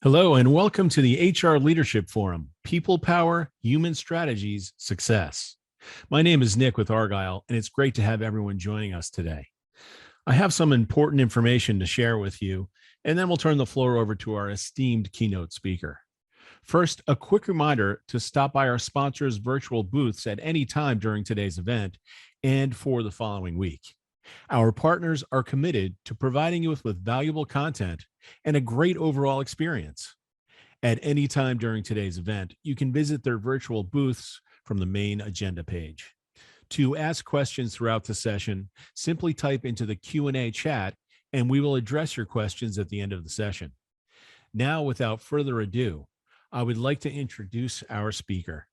Hello, and welcome to the HR Leadership Forum, People Power, Human Strategies, Success. My name is Nick with Argyle, and it's great to have everyone joining us today. I have some important information to share with you, and then we'll turn the floor over to our esteemed keynote speaker. First, a quick reminder to stop by our sponsors' virtual booths at any time during today's event and for the following week. Our partners are committed to providing you with valuable content and a great overall experience. At any time during today's event, you can visit their virtual booths from the main agenda page. To ask questions throughout the session, simply type into the Q&A chat and we will address your questions at the end of the session. Now, without further ado, I would like to introduce our speaker,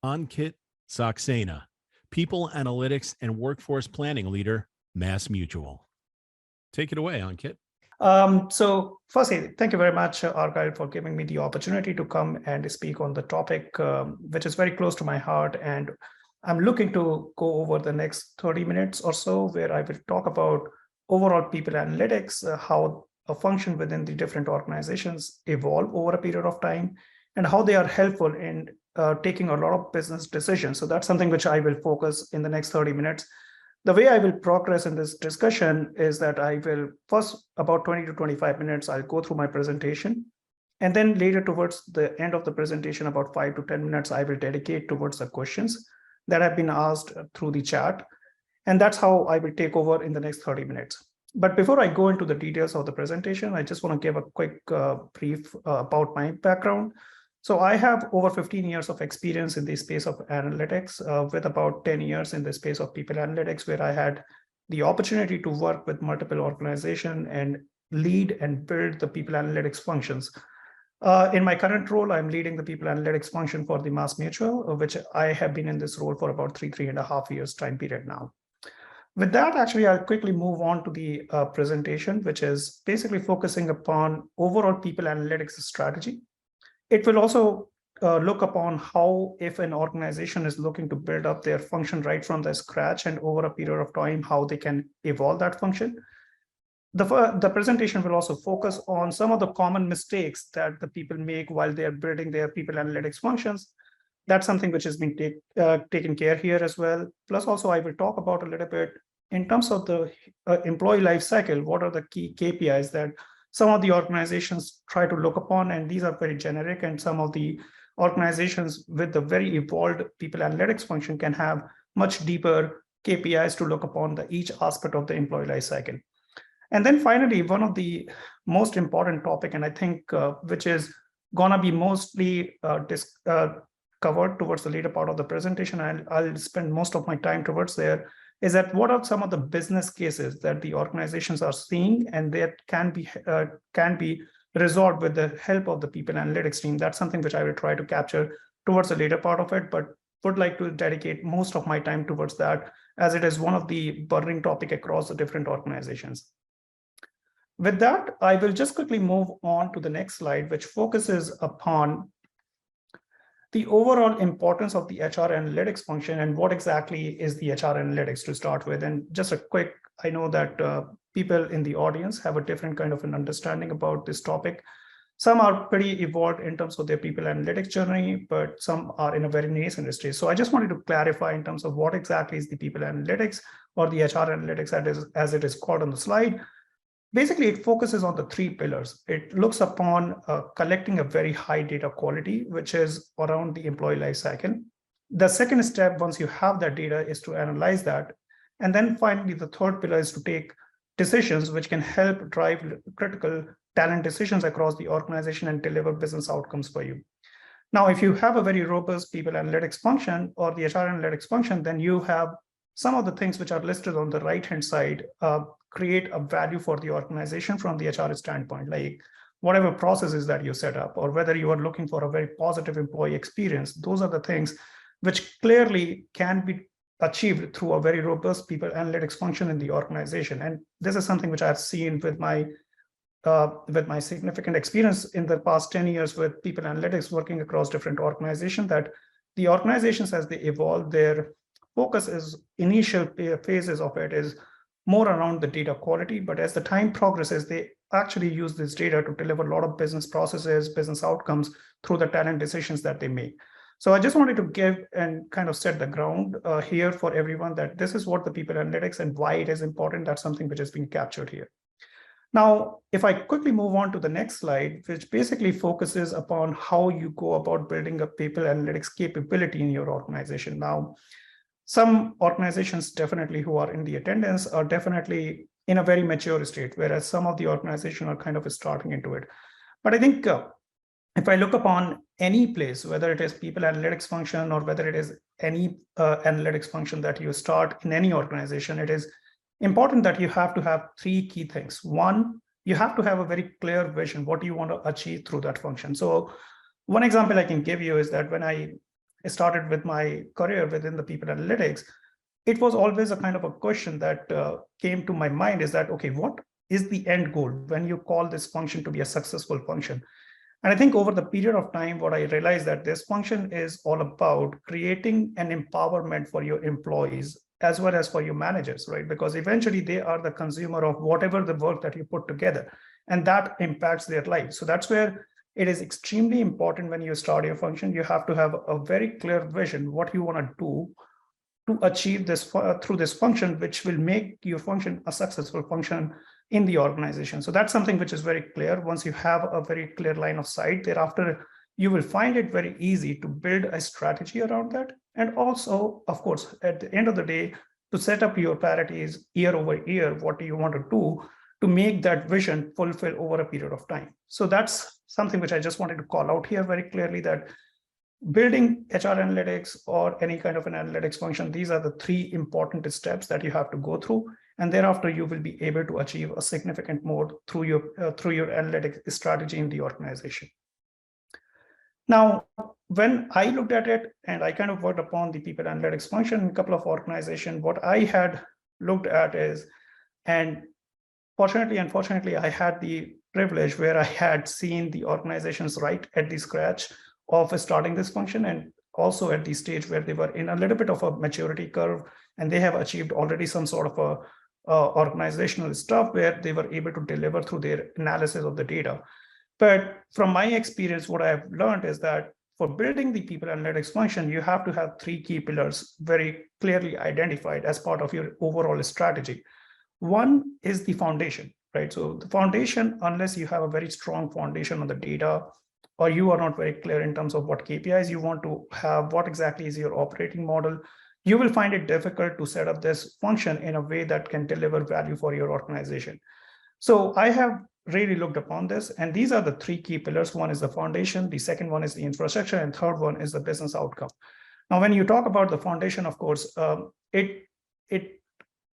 Ankit Saxena, People Analytics and Workforce Planning Leader, Mass Mutual. Take it away, Ankit. So firstly, thank you very much, Argyle, for giving me the opportunity to come and speak on the topic, which is very close to my heart. And I'm looking to go over the next 30 minutes or so, where I will talk about overall people analytics, how a function within the different organizations evolve over a period of time, and how they are helpful in taking a lot of business decisions. So that's something which I will focus in the next 30 minutes. The way I will progress in this discussion is that I will first, about 20 to 25 minutes, I'll go through my presentation. And then later towards the end of the presentation, about 5 to 10 minutes, I will dedicate towards the questions that have been asked through the chat. And that's how I will take over in the next 30 minutes. But before I go into the details of the presentation, I just want to give a quick brief about my background. So I have over 15 years of experience in the space of analytics, with about 10 years in the space of people analytics, where I had the opportunity to work with multiple organizations and lead and build the people analytics functions. In my current role, I'm leading the people analytics function for the Mass Mutual, which I have been in this role for about three and a half years time period now. With that, actually, I'll quickly move on to the presentation, which is basically focusing upon overall people analytics strategy. It will also look upon how, if an organization is looking to build up their function right from the scratch and over a period of time, how they can evolve that function. The presentation will also focus on some of the common mistakes that the people make while they're building their people analytics functions. That's something which has been taken care here as well. Plus, also, I will talk about a little bit in terms of the employee life cycle. What are the key KPIs that some of the organizations try to look upon, and these are very generic, and some of the organizations with the very evolved people analytics function can have much deeper KPIs to look upon each aspect of the employee life cycle. And then finally, one of the most important topic, and I think which is gonna be mostly covered towards the later part of the presentation, I'll spend most of my time towards there, is that what are some of the business cases that the organizations are seeing and that can be resolved with the help of the people analytics team. That's something which I will try to capture towards the later part of it, but would like to dedicate most of my time towards that, as it is one of the burning topic across the different organizations. With that, I will just quickly move on to the next slide, which focuses upon the overall importance of the HR analytics function and what exactly is the HR analytics to start with. And just a quick, I know that people in the audience have a different kind of an understanding about this topic. Some are pretty evolved in terms of their people analytics journey, but some are in a very nascent stage. So I just wanted to clarify in terms of what exactly is the people analytics or the HR analytics as it is called on the slide. Basically, it focuses on the three pillars. It looks upon collecting a very high data quality, which is around the employee life cycle. The second step, once you have that data, is to analyze that. And then finally, the third pillar is to take decisions which can help drive critical talent decisions across the organization and deliver business outcomes for you. Now, if you have a very robust people analytics function or the HR analytics function, then you have some of the things which are listed on the right-hand side create a value for the organization from the HR standpoint, like whatever processes that you set up, or whether you are looking for a very positive employee experience. Those are the things which clearly can be achieved through a very robust people analytics function in the organization. And this is something which I've seen with my significant experience in the past 10 years with people analytics working across different organizations, that the organizations, as they evolve, their focus is initial phases of it is more around the data quality, but as the time progresses, they actually use this data to deliver a lot of business processes, business outcomes through the talent decisions that they make. So I just wanted to give and kind of set the ground here for everyone that this is what the people analytics and why it is important. That's something which has been captured here. Now, if I quickly move on to the next slide, which basically focuses upon how you go about building a people analytics capability in your organization. Now, some organizations definitely who are in the attendance are definitely in a very mature state, whereas some of the organizations are kind of starting into it. But I think if I look upon any place, whether it is people analytics function or whether it is any analytics function that you start in any organization, it is important that you have to have three key things. One, you have to have a very clear vision, what you want to achieve through that function. So one example I can give you is that when I started with my career within the people analytics, it was always a kind of a question that came to my mind is that, okay, what is the end goal when you call this function to be a successful function? And I think over the period of time, what I realized that this function is all about creating an empowerment for your employees as well as for your managers, right? Because eventually they are the consumer of whatever the work that you put together, and that impacts their life. So that's where it is extremely important when you start your function. You have to have a very clear vision, what you want to do to achieve this through this function, which will make your function a successful function in the organization. So that's something which is very clear. Once you have a very clear line of sight, thereafter, you will find it very easy to build a strategy around that. And also, of course, at the end of the day, to set up your priorities year over year, what do you want to do to make that vision fulfill over a period of time? So that's something which I just wanted to call out here very clearly, that building HR analytics or any kind of an analytics function, these are the three important steps that you have to go through. And thereafter, you will be able to achieve a significant more through your analytics strategy in the organization. Now, when I looked at it and I kind of worked upon the people analytics function in a couple of organizations, what I had looked at is, and fortunately, unfortunately, I had the privilege where I had seen the organizations right at the scratch of starting this function, and also at the stage where they were in a little bit of a maturity curve, and they have achieved already some sort of a organizational stuff where they were able to deliver through their analysis of the data. But from my experience, what I've learned is that for building the people analytics function, you have to have three key pillars very clearly identified as part of your overall strategy. One is the foundation, right? So the foundation, unless you have a very strong foundation on the data, or you are not very clear in terms of what KPIs you want to have, what exactly is your operating model, you will find it difficult to set up this function in a way that can deliver value for your organization. So I have really looked upon this, and these are the three key pillars. One is the foundation, the second one is the infrastructure, and third one is the business outcome. Now, when you talk about the foundation, of course, it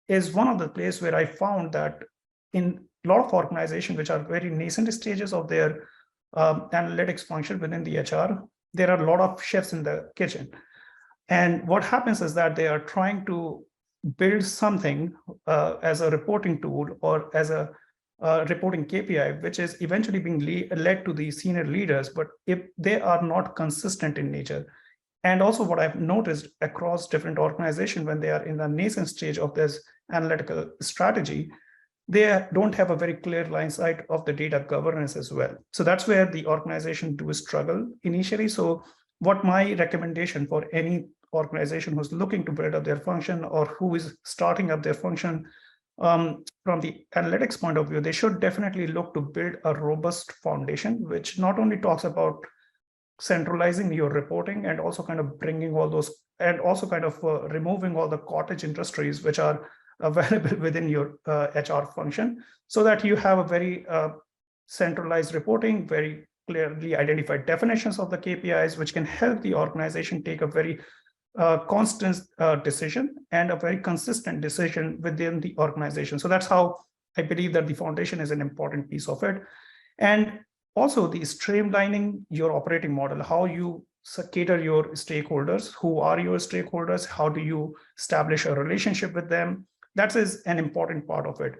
is one of the places where I found that in a lot of organizations which are very nascent stages of their analytics function within the HR, there are a lot of chefs in the kitchen. And what happens is that they are trying to build something as a reporting tool or as a reporting KPI, which is eventually being led to the senior leaders, but if they are not consistent in nature. And also what I've noticed across different organizations when they are in the nascent stage of this analytical strategy, they don't have a very clear line sight of the data governance as well. So that's where the organization do struggle initially. So what my recommendation for any organization who's looking to build up their function or who is starting up their function from the analytics point of view, they should definitely look to build a robust foundation, which not only talks about centralizing your reporting and also kind of bringing all those and also kind of removing all the cottage industries which are available within your HR function, so that you have a very centralized reporting, very clearly identified definitions of the KPIs, which can help the organization take a very constant decision and a very consistent decision within the organization. So that's how I believe that the foundation is an important piece of it. And also the streamlining your operating model, how you cater your stakeholders, who are your stakeholders, how do you establish a relationship with them? That is an important part of it.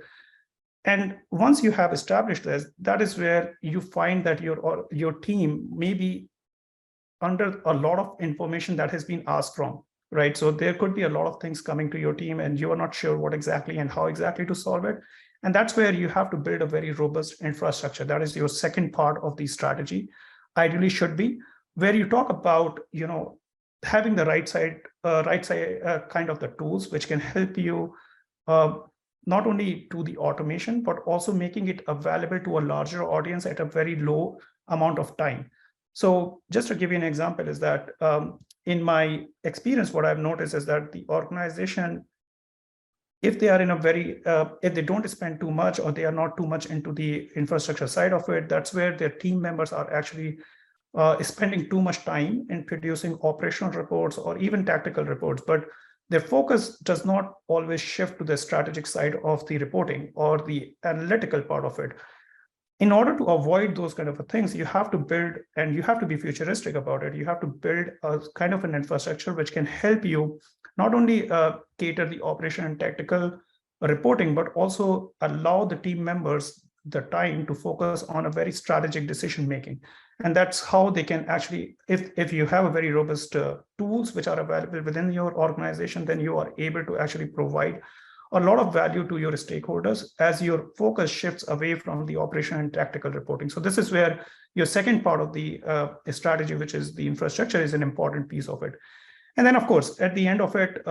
And once you have established this, that is where you find that your team may be under a lot of information that has been asked from, right? So there could be a lot of things coming to your team and you are not sure what exactly and how exactly to solve it. And that's where you have to build a very robust infrastructure. That is your second part of the strategy, ideally should be, where you talk about, having the right side kind of the tools which can help you not only do the automation, but also making it available to a larger audience at a very low amount of time. So just to give you an example is that in my experience, what I've noticed is that the organization, if they are in a very, if they don't spend too much or they are not too much into the infrastructure side of it, that's where their team members are actually spending too much time in producing operational reports or even tactical reports, but their focus does not always shift to the strategic side of the reporting or the analytical part of it. In order to avoid those kind of things, you have to build, and you have to be futuristic about it. You have to build a kind of an infrastructure which can help you not only cater the operation and tactical reporting, but also allow the team members the time to focus on a very strategic decision making. And that's how they can actually, if you have a very robust tools which are available within your organization, then you are able to actually provide a lot of value to your stakeholders as your focus shifts away from the operation and tactical reporting. So this is where your second part of the strategy, which is the infrastructure, is an important piece of it. And then, of course, at the end of it,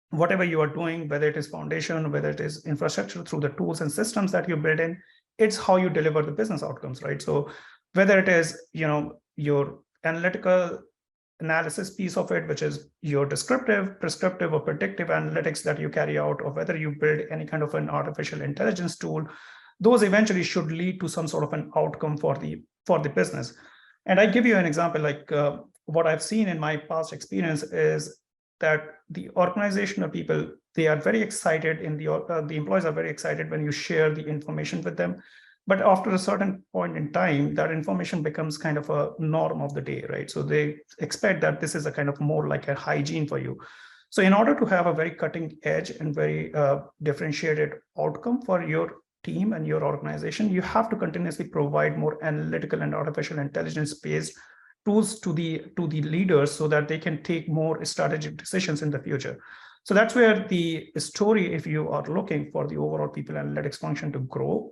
whatever you are doing, whether it is foundation, whether it is infrastructure through the tools and systems that you build in, it's how you deliver the business outcomes, right? So whether it is, your analytical analysis piece of it, which is your descriptive, prescriptive, or predictive analytics that you carry out, or whether you build any kind of an artificial intelligence tool, those eventually should lead to some sort of an outcome for the business. And I give you an example, like what I've seen in my past experience is that the organizational people, they are very excited in the employees are very excited when you share the information with them. But after a certain point in time, that information becomes kind of a norm of the day, right? So they expect that this is a kind of more like a hygiene for you. So in order to have a very cutting edge and very differentiated outcome for your team and your organization, you have to continuously provide more analytical and artificial intelligence-based tools to the leaders so that they can take more strategic decisions in the future. So that's where the story, if you are looking for the overall people analytics function to grow,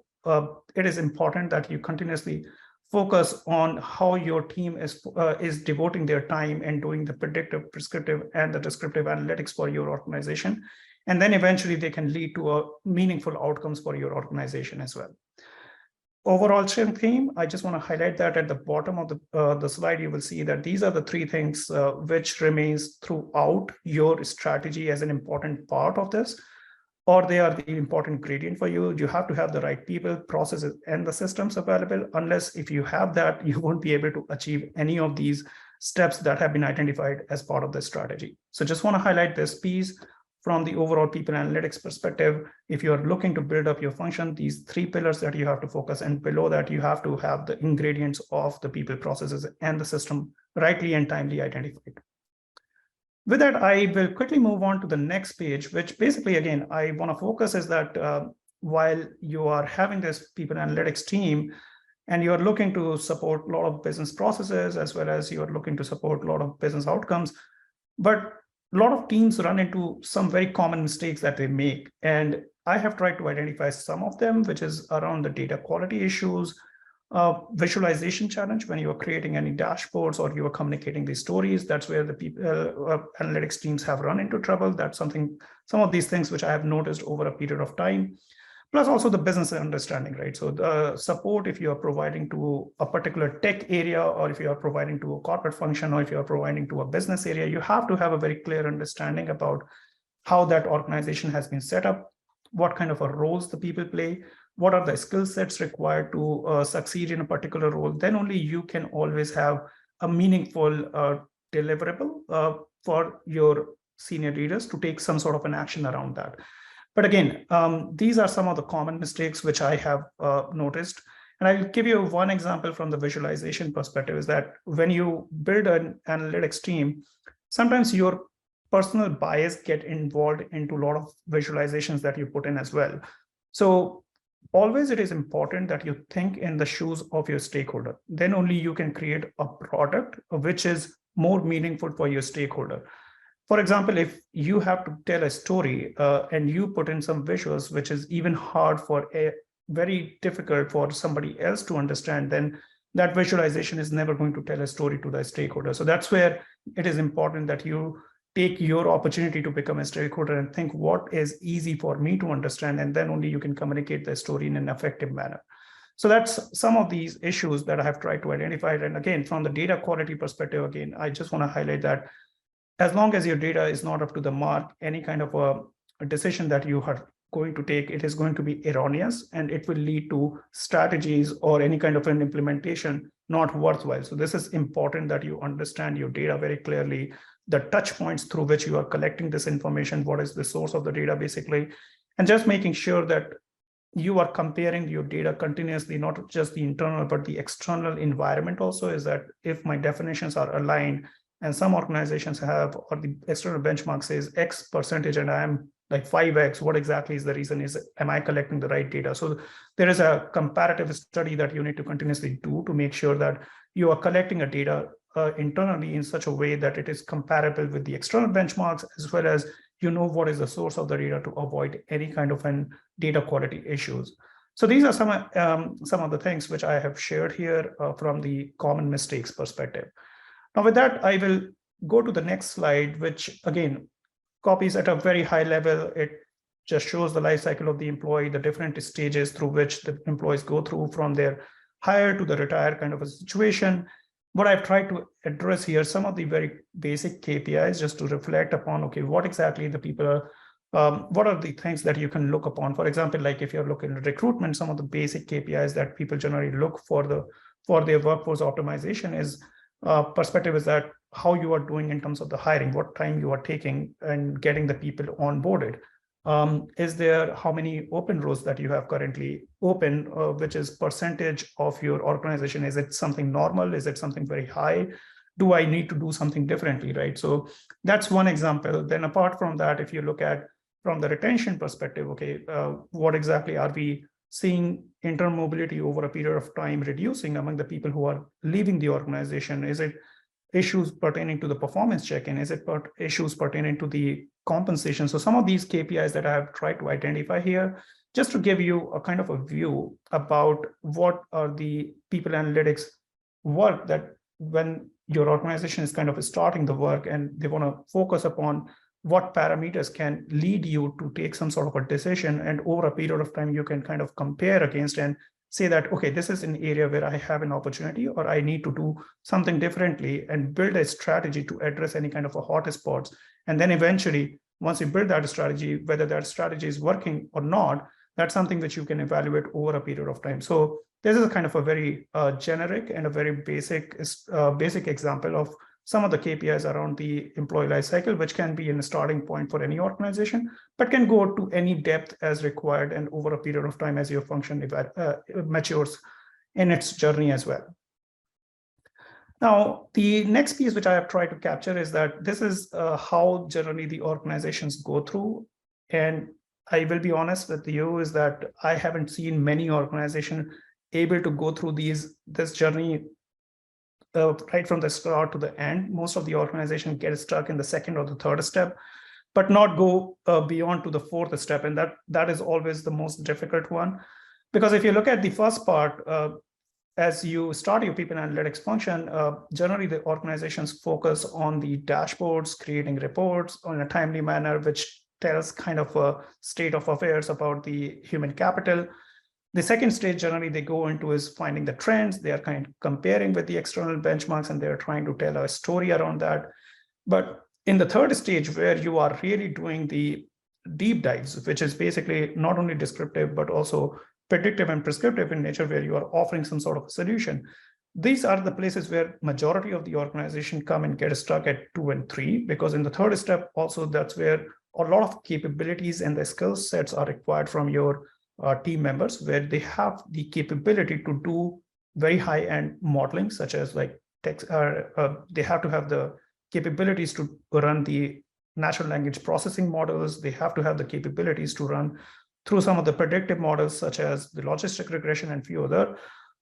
it is important that you continuously focus on how your team is devoting their time and doing the predictive, prescriptive, and the descriptive analytics for your organization. And then eventually they can lead to a meaningful outcomes for your organization as well. Overall theme, I just want to highlight that at the bottom of the slide, you will see that these are the three things which remains throughout your strategy as an important part of this, or they are the important gradient for you. You have to have the right people, processes, and the systems available. Unless if you have that, you won't be able to achieve any of these steps that have been identified as part of the strategy. So just want to highlight this piece from the overall people analytics perspective. If you're looking to build up your function, these three pillars that you have to focus, and below that, you have to have the ingredients of the people, processes, and the system rightly and timely identified. With that, I will quickly move on to the next page, which basically, again, I want to focus is that while you are having this people analytics team and you're looking to support a lot of business processes, as well as you're looking to support a lot of business outcomes, but a lot of teams run into some very common mistakes that they make. And I have tried to identify some of them, which is around the data quality issues, visualization challenge when you are creating any dashboards or you are communicating these stories. That's where the people analytics teams have run into trouble. That's some of these things which I have noticed over a period of time. Plus also the business understanding, right? So the support, if you are providing to a particular tech area, or if you are providing to a corporate function, or if you are providing to a business area, you have to have a very clear understanding about how that organization has been set up, what kind of roles the people play, what are the skill sets required to succeed in a particular role. Then only you can always have a meaningful deliverable for your senior leaders to take some sort of an action around that. But again, these are some of the common mistakes which I have noticed. And I'll give you one example from the visualization perspective, is that when you build an analytics team, sometimes your personal bias get involved into a lot of visualizations that you put in as well. So always it is important that you think in the shoes of your stakeholder. Then only you can create a product which is more meaningful for your stakeholder. For example, if you have to tell a story and you put in some visuals, which is even hard for very difficult for somebody else to understand, then that visualization is never going to tell a story to the stakeholder. So that's where it is important that you take your opportunity to become a stakeholder and think what is easy for me to understand, and then only you can communicate the story in an effective manner. So that's some of these issues that I have tried to identify. And again, from the data quality perspective, again, I just want to highlight that as long as your data is not up to the mark, any kind of a decision that you are going to take, it is going to be erroneous, and it will lead to strategies or any kind of an implementation not worthwhile. So this is important that you understand your data very clearly, the touch points through which you are collecting this information, what is the source of the data basically, and just making sure that you are comparing your data continuously, not just the internal, but the external environment also, is that if my definitions are aligned, and some organizations have, or the external benchmark says X percentage, and I am like 5X, what exactly is the reason? Am I collecting the right data? So there is a comparative study that you need to continuously do to make sure that you are collecting a data internally in such a way that it is comparable with the external benchmarks, as well as you know what is the source of the data to avoid any kind of an data quality issues. So these are some of the things which I have shared here from the common mistakes perspective. Now with that, I will go to the next slide, which again, copies at a very high level. It just shows the life cycle of the employee, the different stages through which the employees go through from their hire to the retire kind of a situation. What I've tried to address here, some of the very basic KPIs, just to reflect upon, okay, what exactly the people are, what are the things that you can look upon? For example, like if you're looking at recruitment, some of the basic KPIs that people generally look for their workforce optimization is perspective is that how you are doing in terms of the hiring, what time you are taking and getting the people onboarded. Is there how many open roles that you have currently open, which is percentage of your organization? Is it something normal? Is it something very high? Do I need to do something differently, right? So that's one example. Then apart from that, if you look at from the retention perspective, okay, what exactly are we seeing intermobility over a period of time reducing among the people who are leaving the organization? Is it issues pertaining to the performance check-in? Is it issues pertaining to the compensation? So some of these KPIs that I have tried to identify here, just to give you a kind of a view about what are the people analytics work, that when your organization is kind of starting the work and they want to focus upon what parameters can lead you to take some sort of a decision, and over a period of time, you can kind of compare against and say that, okay, this is an area where I have an opportunity, or I need to do something differently, and build a strategy to address any kind of a hotspots. And then eventually, once you build that strategy, whether that strategy is working or not, that's something which you can evaluate over a period of time. So this is a kind of a very generic and a very basic example of some of the KPIs around the employee life cycle, which can be a starting point for any organization, but can go to any depth as required and over a period of time as your function matures in its journey as well. Now, the next piece which I have tried to capture is that this is how generally the organizations go through. And I will be honest with you, is that I haven't seen many organizations able to go through this journey right from the start to the end. Most of the organization get stuck in the second or the third step, but not go beyond to the fourth step. And that is always the most difficult one. Because if you look at the first part, as you start your people analytics function, generally the organizations focus on the dashboards, creating reports in a timely manner, which tells kind of a state of affairs about the human capital. The second stage generally they go into is finding the trends. They are kind of comparing with the external benchmarks, and they're trying to tell a story around that. But in the third stage, where you are really doing the deep dives, which is basically not only descriptive, but also predictive and prescriptive in nature, where you are offering some sort of a solution. These are the places where majority of the organization come and get stuck at 2 and 3, because in the third step also, that's where a lot of capabilities and the skill sets are required from your team members, where they have the capability to do very high-end modeling, such as like text. They have to have the capabilities to run the natural language processing models. They have to have the capabilities to run through some of the predictive models, such as the logistic regression and few other.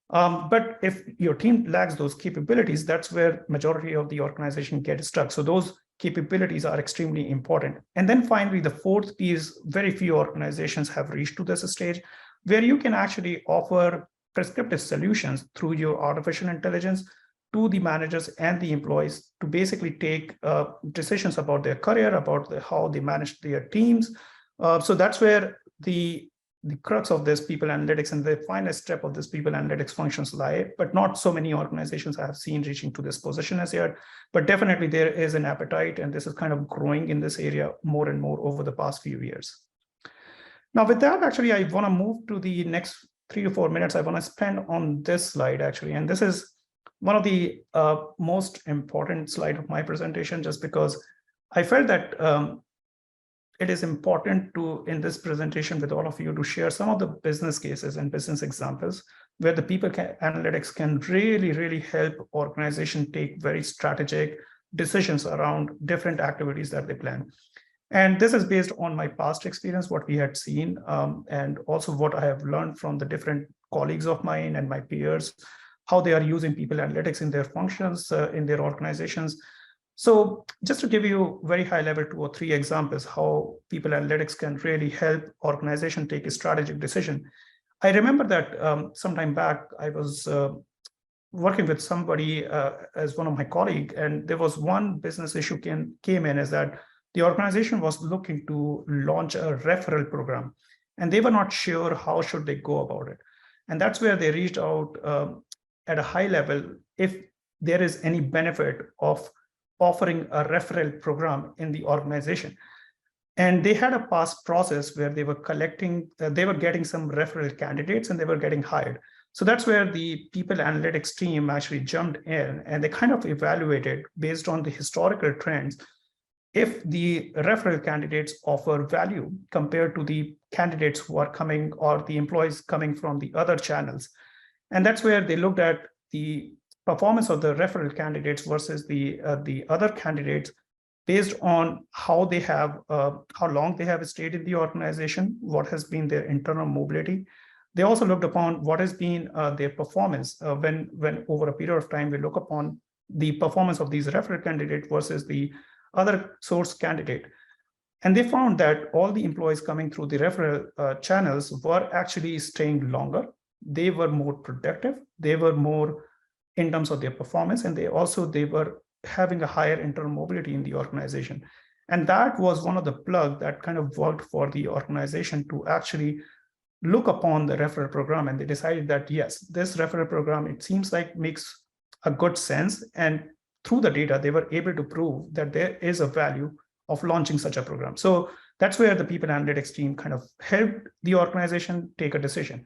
But if your team lacks those capabilities, that's where majority of the organization gets stuck. So those capabilities are extremely important. And then finally, the fourth piece, very few organizations have reached to this stage, where you can actually offer prescriptive solutions through your artificial intelligence to the managers and the employees to basically take decisions about their career, about how they manage their teams. So that's where the crux of this people analytics and the finest step of this people analytics functions lie, but not so many organizations I have seen reaching to this position as yet. But definitely there is an appetite, and this is kind of growing in this area more and more over the past few years. Now, with that, actually, I want to move to the next 3 to 4 minutes. I want to spend on this slide, actually. And this is one of the most important slide of my presentation, just because I felt that it is important to, in this presentation with all of you, to share some of the business cases and business examples where the people analytics can really, really help organization take very strategic decisions around different activities that they plan. And this is based on my past experience, what we had seen, and also what I have learned from the different colleagues of mine and my peers, how they are using people analytics in their functions, in their organizations. So just to give you very high level 2 or 3 examples, how people analytics can really help organization take a strategic decision. I remember that sometime back, I was working with somebody as one of my colleagues, and there was one business issue came in, is that the organization was looking to launch a referral program, and they were not sure how should they go about it. And that's where they reached out at a high level if there is any benefit of offering a referral program in the organization. And they had a past process where they were collecting, they were getting some referral candidates and they were getting hired. So that's where the people analytics team actually jumped in, and they kind of evaluated based on the historical trends if the referral candidates offer value compared to the candidates who are coming, or the employees coming from the other channels. And that's where they looked at the performance of the referral candidates versus the other candidates based on how they have, how long they have stayed in the organization, what has been their internal mobility. They also looked upon what has been their performance when over a period of time we look upon the performance of these referral candidates versus the other source candidate. And they found that all the employees coming through the referral channels were actually staying longer. They were more productive. They were more in terms of their performance, and they were having a higher internal mobility in the organization. And that was one of the plug that kind of worked for the organization to actually look upon the referral program. And they decided that, yes, this referral program, it seems like makes a good sense. And through the data, they were able to prove that there is a value of launching such a program. So that's where the people analytics team kind of helped the organization take a decision.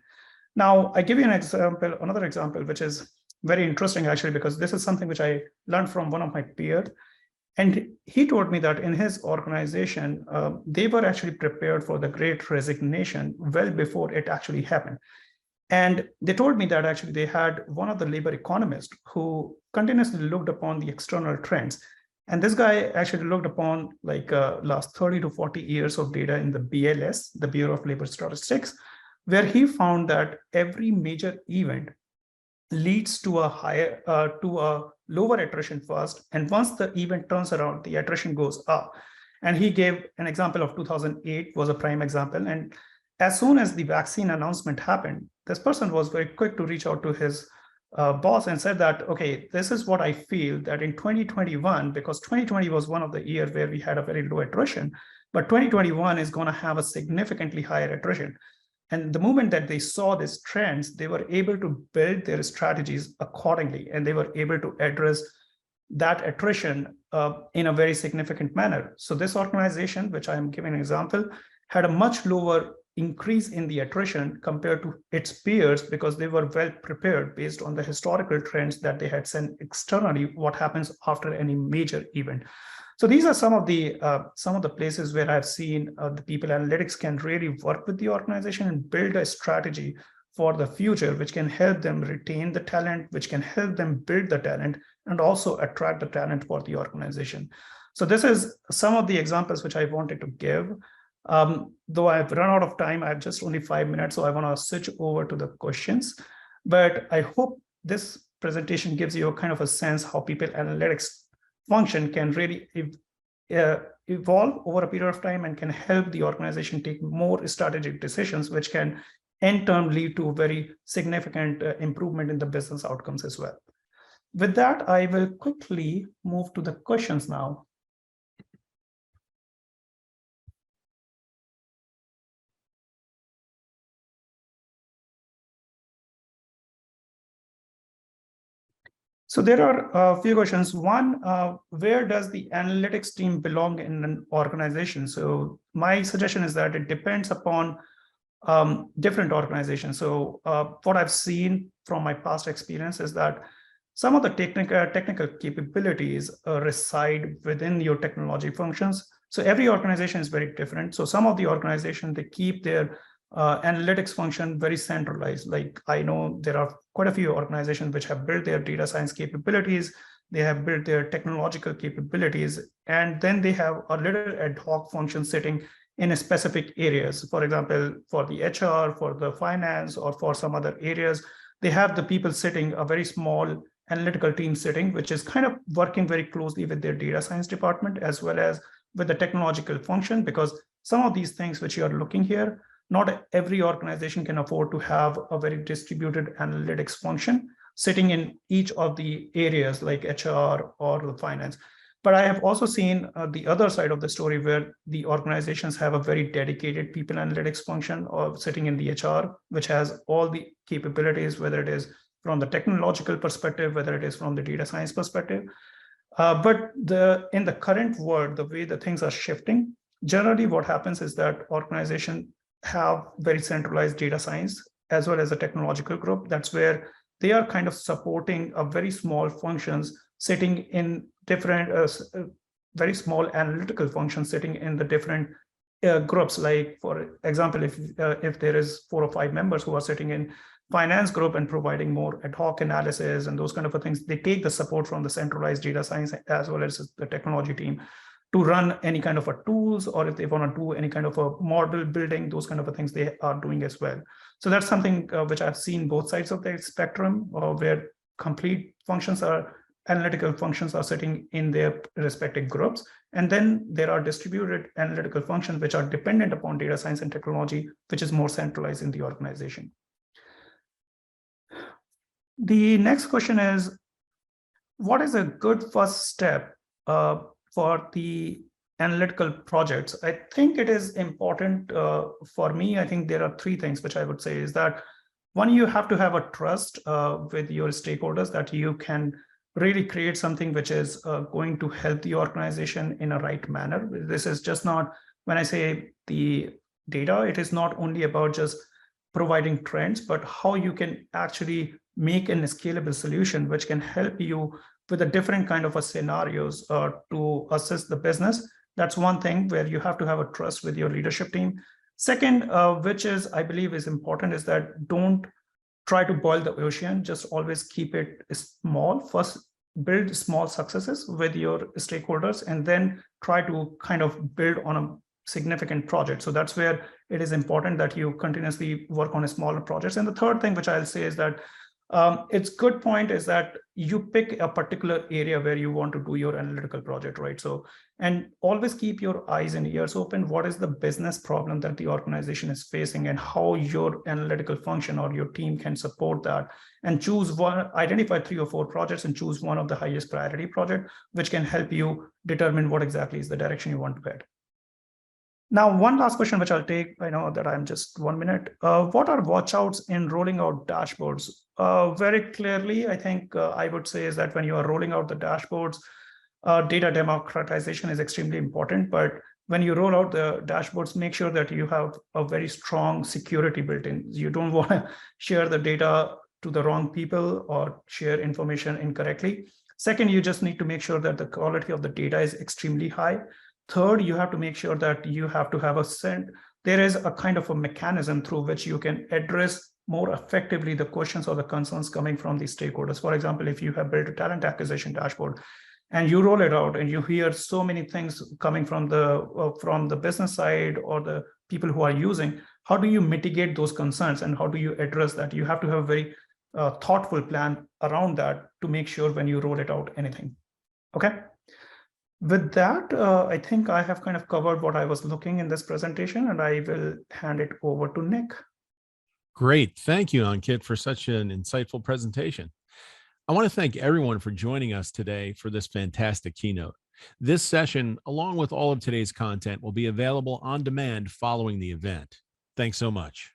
Now, I give you an example, another example, which is very interesting, actually, because this is something which I learned from one of my peers. And he told me that in his organization, they were actually prepared for the Great Resignation well before it actually happened. And they told me that actually they had one of the labor economists who continuously looked upon the external trends. And this guy actually looked upon like last 30 to 40 years of data in the BLS, the Bureau of Labor Statistics, where he found that every major event leads to a lower attrition first. And once the event turns around, the attrition goes up. And he gave an example of 2008 was a prime example. And as soon as the vaccine announcement happened, this person was very quick to reach out to his boss and said that, okay, this is what I feel that in 2021, because 2020 was one of the years where we had a very low attrition, but 2021 is going to have a significantly higher attrition. And the moment that they saw these trends, they were able to build their strategies accordingly, and they were able to address that attrition in a very significant manner. So this organization, which I am giving an example, had a much lower increase in the attrition compared to its peers because they were well prepared based on the historical trends that they had seen externally, what happens after any major event. So these are some of the places where I've seen the people analytics can really work with the organization and build a strategy for the future, which can help them retain the talent, which can help them build the talent, and also attract the talent for the organization. So this is some of the examples which I wanted to give. Though I've run out of time, I have just only 5 minutes, so I want to switch over to the questions. But I hope this presentation gives you a kind of a sense how people analytics function can really evolve over a period of time and can help the organization take more strategic decisions, which can in turn lead to very significant improvement in the business outcomes as well. With that, I will quickly move to the questions now. So there are a few questions. One, where does the analytics team belong in an organization? So my suggestion is that it depends upon different organizations. So what I've seen from my past experience is that some of the technical capabilities reside within your technology functions. So every organization is very different. So some of the organizations, they keep their analytics function very centralized. Like I know there are quite a few organizations which have built their data science capabilities, they have built their technological capabilities, and then they have a little ad hoc function sitting in a specific areas. For example, for the HR, for the finance, or for some other areas, they have the people sitting, a very small analytical team sitting, which is kind of working very closely with their data science department as well as with the technological function, because some of these things which you are looking here, not every organization can afford to have a very distributed analytics function sitting in each of the areas like HR or the finance. But I have also seen the other side of the story where the organizations have a very dedicated people analytics function or sitting in the HR, which has all the capabilities, whether it is from the technological perspective, whether it is from the data science perspective. But in the current world, the way the things are shifting, generally what happens is that organizations have very centralized data science as well as a technological group. That's where they are kind of supporting a very small functions sitting in different, very small analytical functions sitting in the different groups. Like for example, if there is 4 or 5 members who are sitting in finance group and providing more ad hoc analysis and those kind of things, they take the support from the centralized data science as well as the technology team to run any kind of a tools, or if they want to do any kind of a model building, those kind of things they are doing as well. So that's something which I've seen both sides of the spectrum, where complete functions are analytical functions are sitting in their respective groups. And then there are distributed analytical functions which are dependent upon data science and technology, which is more centralized in the organization. The next question is, what is a good first step for the analytical projects? I think it is important for me. I think there are 3 things which I would say is that, one, you have to have a trust with your stakeholders that you can really create something which is going to help the organization in a right manner. This is just not, when I say the data, it is not only about just providing trends, but how you can actually make a scalable solution which can help you with a different kind of a scenarios to assess the business. That's one thing where you have to have a trust with your leadership team. Second, which is, I believe is important, is that don't try to boil the ocean, just always keep it small. First, build small successes with your stakeholders, and then try to kind of build on a significant project. So that's where it is important that you continuously work on a smaller projects. And the third thing which I'll say is that it's good point is that you pick a particular area where you want to do your analytical project, right? So, and always keep your eyes and ears open. What is the business problem that the organization is facing, and how your analytical function or your team can support that, and choose one, identify 3 or 4 projects and choose one of the highest priority project, which can help you determine what exactly is the direction you want to head. Now, one last question, which I'll take. I know that I'm just 1 minute. What are watchouts in rolling out dashboards? Very clearly, I think I would say is that when you are rolling out the dashboards, data democratization is extremely important. But when you roll out the dashboards, make sure that you have a very strong security built in. You don't want to share the data to the wrong people or share information incorrectly. Second, you just need to make sure that the quality of the data is extremely high. Third, you have to make sure that you have to have there is a kind of a mechanism through which you can address more effectively the questions or the concerns coming from the stakeholders. For example, if you have built a talent acquisition dashboard and you roll it out and you hear so many things coming from the business side or the people who are using, how do you mitigate those concerns and how do you address that? You have to have a very thoughtful plan around that to make sure when you roll it out anything. Okay. With that, I think I have kind of covered what I was looking in this presentation, and I will hand it over to Nick. Great. Thank you, Ankit, for such an insightful presentation. I want to thank everyone for joining us today for this fantastic keynote. This session, along with all of today's content, will be available on demand following the event. Thanks so much.